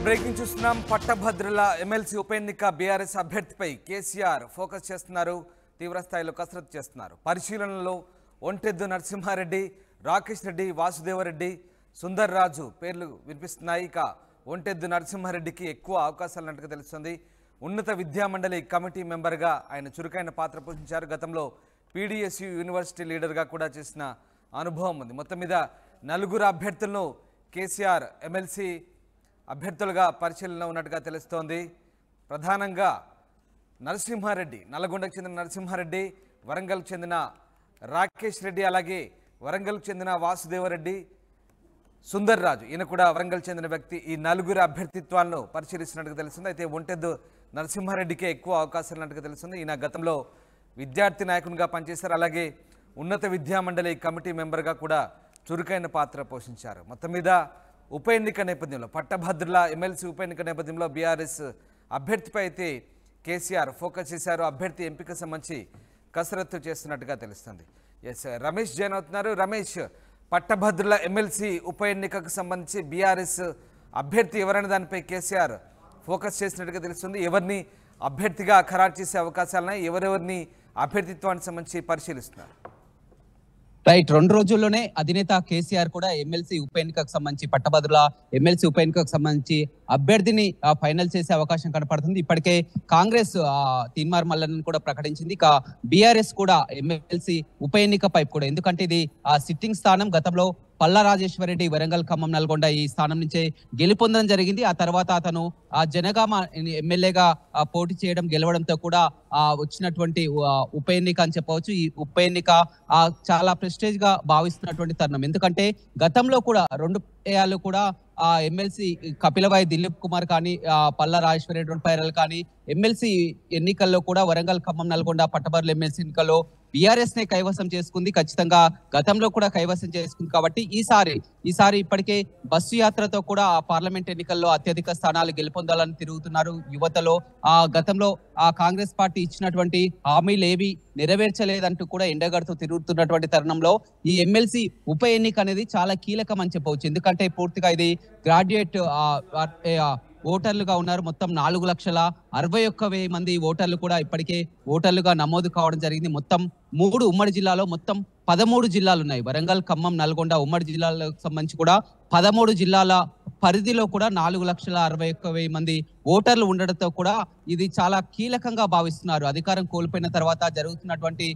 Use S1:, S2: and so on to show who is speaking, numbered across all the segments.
S1: Breaking చూస్తున్నాం. పట్టభద్రుల MLC ఉప ఎన్నిక బీఆర్ఎస్ అభ్యర్థిపై కేసీఆర్ ఫోకస్ చేస్తున్నారు. తీవ్రస్థాయిలో కసరత్తు చేస్తున్నారు. పరిశీలనలో ఒంటెద్దు నరసింహారెడ్డి, రాకేష్ రెడ్డి, వాసుదేవరెడ్డి, సుందర్ రాజు పేర్లు వినిపిస్తున్నాయి. ఇక ఒంటెద్దు నరసింహారెడ్డికి ఎక్కువ అవకాశాలు ఉన్నట్టుగా తెలుస్తుంది. ఉన్నత విద్యామండలి కమిటీ మెంబర్గా ఆయన చురుకైన పాత్ర పోషించారు. గతంలో పీడీఎస్యూ యూనివర్సిటీ లీడర్గా కూడా చేసిన అనుభవం ఉంది. మొత్తం మీద నలుగురు అభ్యర్థులను కేసీఆర్ ఎమ్మెల్సీ అభ్యర్థులుగా పరిశీలన ఉన్నట్టుగా తెలుస్తోంది. ప్రధానంగా నరసింహారెడ్డి, నల్గొండకు చెందిన నరసింహారెడ్డి, వరంగల్కు చెందిన రాకేష్ రెడ్డి, అలాగే వరంగల్కు చెందిన వాసుదేవరెడ్డి, సుందర్ రాజు, ఈయన కూడా వరంగల్ చెందిన వ్యక్తి. ఈ నలుగురు అభ్యర్థిత్వాలను పరిశీలిస్తున్నట్టుగా తెలుస్తుంది. అయితే ఒంటెద్దు నరసింహారెడ్డికే ఎక్కువ అవకాశాలు ఉన్నట్టుగా తెలుస్తుంది. ఈయన గతంలో విద్యార్థి నాయకునిగా పనిచేశారు. అలాగే ఉన్నత విద్యామండలి కమిటీ మెంబర్గా కూడా చురుకైన పాత్ర పోషించారు. మొత్తం మీద ఉప ఎన్నిక నేపథ్యంలో, పట్టభద్రుల ఎమ్మెల్సీ ఉప ఎన్నిక నేపథ్యంలో బీఆర్ఎస్ అభ్యర్థిపై అయితే కేసీఆర్ ఫోకస్ చేశారు. అభ్యర్థి ఎంపిక సంబంధించి కసరత్తు చేస్తున్నట్టుగా తెలుస్తుంది. ఎస్, రమేష్ జైన్ అవుతున్నారు. రమేష్, పట్టభద్రుల ఎమ్మెల్సీ ఉప ఎన్నికకు సంబంధించి బీఆర్ఎస్ అభ్యర్థి ఎవరైనా దానిపై కేసీఆర్ ఫోకస్ చేసినట్టుగా తెలుస్తుంది. ఎవరిని అభ్యర్థిగా ఖరారు చేసే అవకాశాలున్నాయి? ఎవరెవరిని అభ్యర్థిత్వానికి సంబంధించి పరిశీలిస్తున్నారు?
S2: రైట్, 2 రోజుల్లోనే అధినేత కేసీఆర్ కూడా ఎమ్మెల్సీ ఉప ఎన్నికకు సంబంధించి, పట్టభద్రుల ఎమ్మెల్సీ ఉప ఎన్నికకు సంబంధించి అభ్యర్థిని ఫైనల్ చేసే అవకాశం కనపడుతుంది. ఇప్పటికే కాంగ్రెస్ తీన్మార్ మల్లన్నను కూడా ప్రకటించింది. ఇక బీఆర్ఎస్ కూడా ఎమ్మెల్సీ ఉప ఎన్నిక పైపు కూడా, ఎందుకంటే ఇది సిట్టింగ్ స్థానం. గతంలో పల్లా రాజేశ్వరరెడ్డి వరంగల్, ఖమ్మం, నల్గొండ ఈ స్థానం నుంచే గెలుపొందడం జరిగింది. ఆ తర్వాత అతను జనగామ ఎమ్మెల్యేగా పోటీ చేయడం, గెలవడంతో కూడా వచ్చినటువంటి ఉప ఎన్నిక అని చెప్పవచ్చు. ఈ ఉప ఎన్నిక చాలా ప్రెస్టేజ్ గా భావిస్తున్నటువంటి తరుణం. ఎందుకంటే గతంలో కూడా 2 ఏళ్ళు కూడా ఎమ్మెల్సీ కపిలవాయి దిలీప్ కుమార్ కానీ, పల్లా రాజేశ్వరరెడ్డి పైరల్ కానీ ఎమ్మెల్సీ ఎన్నికల్లో కూడా వరంగల్, ఖమ్మం, నల్గొండ పట్టభద్రుల ఎమ్మెల్సీ ఎన్నికల్లో బీఆర్ఎస్ నే కైవసం చేసుకుంది. ఖచ్చితంగా గతంలో కూడా కైవసం చేసుకుంది. కాబట్టి ఈసారి ఇప్పటికే బస్సు యాత్రతో కూడా పార్లమెంట్ ఎన్నికల్లో అత్యధిక స్థానాలు గెలుపొందాలని తిరుగుతున్నారు యువతలో. గతంలో కాంగ్రెస్ పార్టీ ఇచ్చినటువంటి హామీలు ఏవి నెరవేర్చలేదంటూ కూడా ఎండగడుతూ తిరుగుతున్నటువంటి తరుణంలో ఈ ఎమ్మెల్సీ ఉప ఎన్నిక అనేది చాలా కీలకం అని చెప్పవచ్చు. ఎందుకంటే పూర్తిగా ఇది గ్రాడ్యుయేట్ ఓటర్లుగా ఉన్నారు. మొత్తం 4,61,000 మంది ఓటర్లు కూడా ఇప్పటికే ఓటర్లుగా నమోదు కావడం జరిగింది. మొత్తం 3 ఉమ్మడి జిల్లాలో మొత్తం 13 జిల్లాలు ఉన్నాయి. వరంగల్, ఖమ్మం, నల్గొండ ఉమ్మడి జిల్లాలకు సంబంధించి కూడా 13 జిల్లాల పరిధిలో కూడా 4,61,000 మంది ఓటర్లు ఉండడంతో కూడా ఇది చాలా కీలకంగా భావిస్తున్నారు. అధికారం కోల్పోయిన తర్వాత జరుగుతున్నటువంటి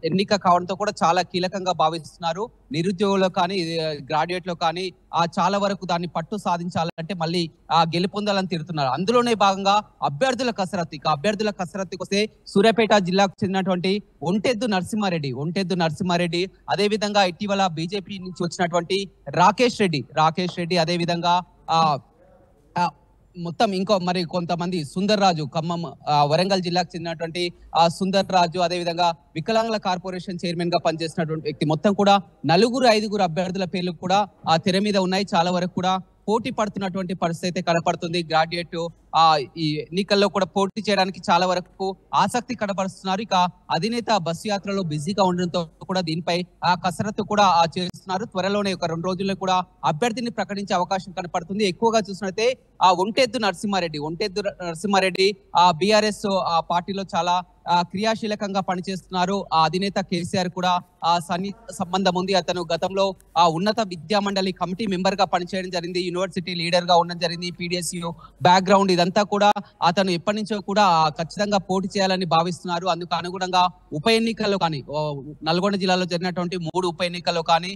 S2: ఎన్నిక కావడంతో కూడా చాలా కీలకంగా భావిస్తున్నారు. నిరుద్యోగులు కానీ, గ్రాడ్యుయేట్ లో కానీ చాలా వరకు దాన్ని పట్టు సాధించాలంటే మళ్ళీ గెలుపొందాలని తిరుగుతున్నారు. అందులోనే భాగంగా అభ్యర్థుల కసరత్తుకి వస్తే సూర్యాపేట జిల్లాకు చెందినటువంటి ఒంటెద్దు నరసింహారెడ్డి, అదే విధంగా ఇటీవల బీజేపీ నుంచి వచ్చినటువంటి రాకేష్ రెడ్డి, అదే విధంగా మొత్తం ఇంకో మరి కొంతమంది సుందర్ రాజు, ఖమ్మం, వరంగల్ జిల్లాకు చెందినటువంటి సుందర్ రాజు, అదే విధంగా వికలాంగుల కార్పొరేషన్ చైర్మన్ గా పనిచేసినటువంటి వ్యక్తి, మొత్తం కూడా 4-5 అభ్యర్థుల పేర్లు కూడా తెర మీద ఉన్నాయి. చాలా వరకు కూడా పోటీ పడుతున్నటువంటి పరిస్థితి అయితే కనపడుతుంది. గ్రాడ్యుయేట్ ఈ ఎన్నికల్లో కూడా పోటీ చేయడానికి చాలా వరకు ఆసక్తి కనపరుస్తున్నారు. ఇక అధినేత బస్సు యాత్రలో బిజీగా ఉండడంతో కూడా దీనిపై కసరత్తు కూడా చేస్తున్నారు. త్వరలోనే ఒక 2 రోజుల్లో కూడా అభ్యర్థిని ప్రకటించే అవకాశం కనపడుతుంది. ఎక్కువగా చూసినట్లయితే ఒంటెద్దు నరసింహారెడ్డి బీఆర్ఎస్ పార్టీలో చాలా క్రియాశీలకంగా పనిచేస్తున్నారు. అధినేత కేసీఆర్ కూడా సంబంధం ఉంది. అతను గతంలో ఉన్నత విద్యామండలి కమిటీ మెంబర్ గా పనిచేయడం జరిగింది. యూనివర్సిటీ లీడర్ గా ఉండడం జరిగింది. పీడీఎస్యూ బ్యాక్గ్రౌండ్ ఇదంతా కూడా అతను ఎప్పటి నుంచో కూడా ఖచ్చితంగా పోటీ చేయాలని భావిస్తున్నారు. అందుకు అనుగుణంగా ఉప ఎన్నికల్లో కానీ, నల్గొండ జిల్లాలో జరిగినటువంటి 3 ఉప ఎన్నికల్లో కానీ,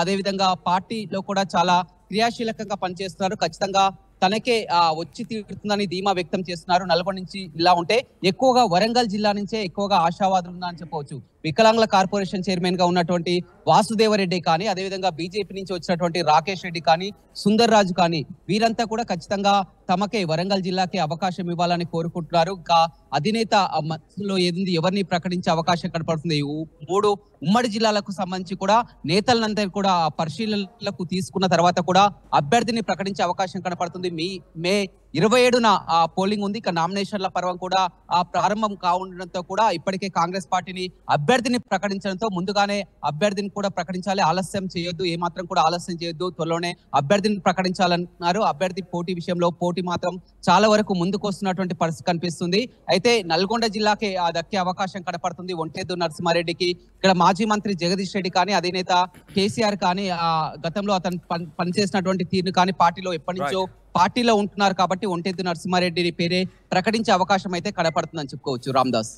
S2: అదే విధంగా పార్టీలో కూడా చాలా క్రియాశీలకంగా పనిచేస్తున్నారు. ఖచ్చితంగా తనకే వచ్చి తీరుతుందని ధీమా వ్యక్తం చేస్తున్నారు. నల్గొండ నుంచి ఇలా ఉంటే ఎక్కువగా వరంగల్ జిల్లా నుంచే ఎక్కువగా ఆశావాదులు ఉన్నారని చెప్పవచ్చు. వికలాంగుల కార్పొరేషన్ చైర్మన్ గా ఉన్నటువంటి వాసుదేవరెడ్డి కానీ, అదేవిధంగా బీజేపీ నుంచి వచ్చినటువంటి రాకేష్ రెడ్డి కానీ, సుందర్ రాజు కానీ, వీరంతా కూడా ఖచ్చితంగా తమకే వరంగల్ జిల్లాకే అవకాశం ఇవ్వాలని కోరుకుంటున్నారు. ఇంకా అధినేత మనసులో ఏది ఎవరిని ప్రకటించే అవకాశం కనపడుతుంది. 3 ఉమ్మడి జిల్లాలకు సంబంధించి కూడా నేతలందరూ కూడా పరిశీలనలకు తీసుకున్న తర్వాత కూడా అభ్యర్థిని ప్రకటించే అవకాశం కనపడుతుంది. మే 27న పోలింగ్ ఉంది. ఇక నామినేషన్ల పర్వం కూడా ప్రారంభం కావుండడంతో కూడా ఇప్పటికే కాంగ్రెస్ పార్టీని అభ్యర్థిని ప్రకటించడంతో ముందుగానే అభ్యర్థిని కూడా ప్రకటించాలి, ఆలస్యం చేయొద్దు, ఏమాత్రం కూడా ఆలస్యం చేయొద్దు, త్వరలోనే అభ్యర్థిని ప్రకటించాలన్నారు. అభ్యర్థి పోటీ విషయంలో పోటీ మాత్రం చాలా వరకు ముందుకు వస్తున్నటువంటి పరిస్థితి కనిపిస్తుంది. అయితే నల్గొండ జిల్లాకే దక్కే అవకాశం కనపడుతుంది ఒంటెద్దు నరసింహారెడ్డికి. ఇక్కడ మాజీ మంత్రి జగదీష్ రెడ్డి కానీ, అధినేత కేసీఆర్ కానీ గతంలో అతను పనిచేసినటువంటి తీరును కానీ పార్టీలో ఎప్పటి నుంచో పార్టీలో ఉంటున్నారు కాబట్టి ఒంటెద్దు నరసింహారెడ్డి పేరే ప్రకటించే అవకాశం అయితే కనపడుతుందని చెప్పుకోవచ్చు. Ramdas.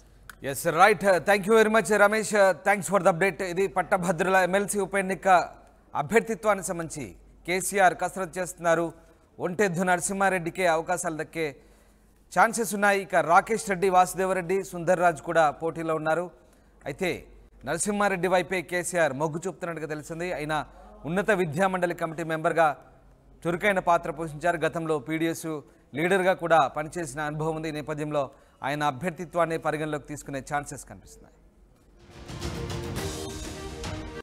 S1: Yes right, thank you very much Ramesh, thanks for the update. ఇది పట్టభద్రుల ఎమ్మెల్సీ ఉప ఎన్నిక అభ్యర్థిత్వానికి సంబంధించి కేసీఆర్ కసరత్తు చేస్తున్నారు. ఒంటెద్దు నరసింహారెడ్డికే అవకాశాలు దక్కే ఛాన్సెస్ ఉన్నాయి. ఇక రాకేష్ రెడ్డి, వాసుదేవరెడ్డి, సుందర్ రాజ్ కూడా పోటీలో ఉన్నారు. అయితే నరసింహారెడ్డి వైపే కేసీఆర్ మొగ్గు చూపుతున్నట్టుగా తెలిసింది. అయినా ఉన్నత విద్యామండలి కమిటీ మెంబర్గా చురుకైన పాత్ర పోషించారు. గతంలో పీడిఎస్ లీడర్గా కూడా పనిచేసిన అనుభవం ఉంది. ఈ నేపథ్యంలో ఆయన అభ్యర్థిత్వాన్ని పరిగణలోకి తీసుకునే ఛాన్సెస్ కనిపిస్తున్నాయి.